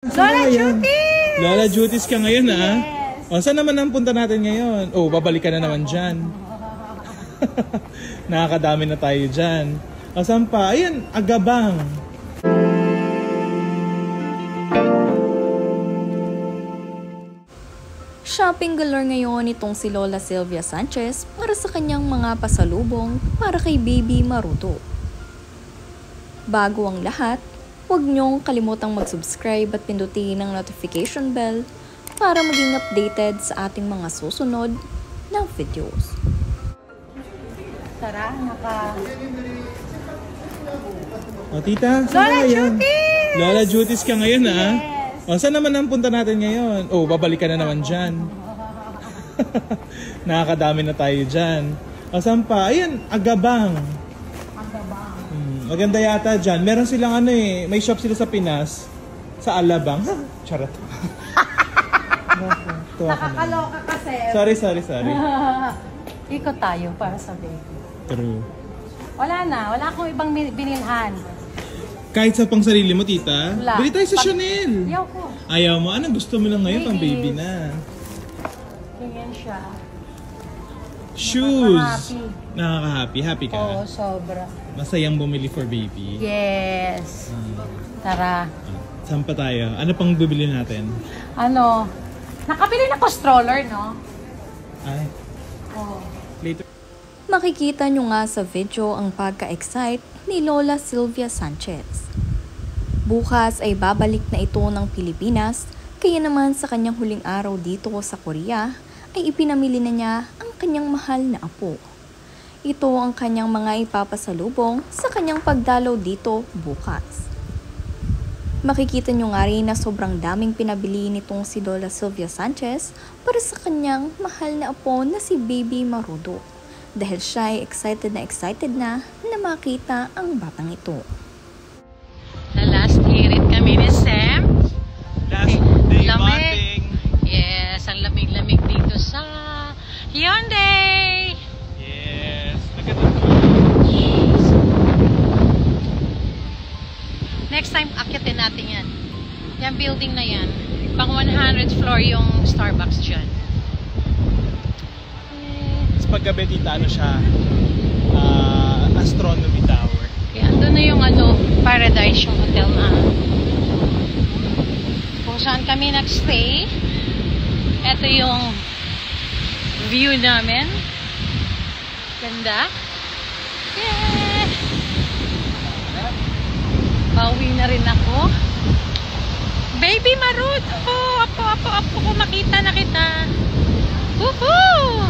Lola Jutis! Lola Jutis ka ngayon, ha? Yes. O, saan naman ang punta natin ngayon? Oh, babalik ka na naman dyan. Nakakadami na tayo dyan. O, saan pa? Ayan, Agabang. Shopping galore ngayon itong si Lola Sylvia Sanchez para sa kanyang mga pasalubong para kay Baby Marudo. Bago ang lahat, huwag niyong kalimutang mag-subscribe at pindutin ang notification bell para maging updated sa ating mga susunod na videos. Tara, O, tita, saan Lola ka ngayon? Jutis! Lola Jutis ka ngayon, ha? Yes. O, saan naman ang punta natin ngayon? Oh, babalik ka na naman dyan. Nakakadami na tayo dyan. O, saan pa? Ayan, Agabang. Maganda yata dyan. Meron silang may shop sila sa Pinas. Sa Alabang. Charot. Nakakaloka kasi. Sorry. Ikot tayo para sa baby. True. Wala akong ibang binilhan. Kahit sa pang sarili mo, tita? Wala. Bili tayo sa Chanel. Ayaw ko. Ayaw mo? Anong gusto mo lang ngayon? Pang baby na. Tingin siya. Shoes. Nakaka-happy. Happy ka? Oo, sobra. Masayang bumili for baby. Yes. Tara. Saan pa tayo? Ano pang bibili natin? Nakabili na ko stroller, no? Ay, Oo. later. Makikita nyo nga sa video ang pagka-excite ni Lola Sylvia Sanchez. Bukas ay babalik na ito ng Pilipinas, kaya naman sa kanyang huling araw dito sa Korea ay ipinamili na niya ang kanyang mahal na apo. Ito ang kanyang mga ipapasalubong sa kanyang pagdalaw dito bukas. Makikita nyo nga rin na sobrang daming pinabili nitong si Lola Sylvia Sanchez para sa kanyang mahal na apo na si Baby Marudo. Dahil siya ay excited na makita ang batang ito. The last hirit kami ni Sam. Last day bonding. Yes, ang lamig-lamig dito sa Hyundai. Yes. Look at the Next time, akyatin natin yan. Yung building na yan. Pang 100th floor yung Starbucks dyan. paggabi tita, siya? Astronomy Tower. Kaya andun na yung Paradise, yung hotel na kung saan kami nagstay. Ito yung view namin. Ganda. Yeah! Pauwi na rin ako. Baby Marudo! Apo, makita na kita. Woohoo!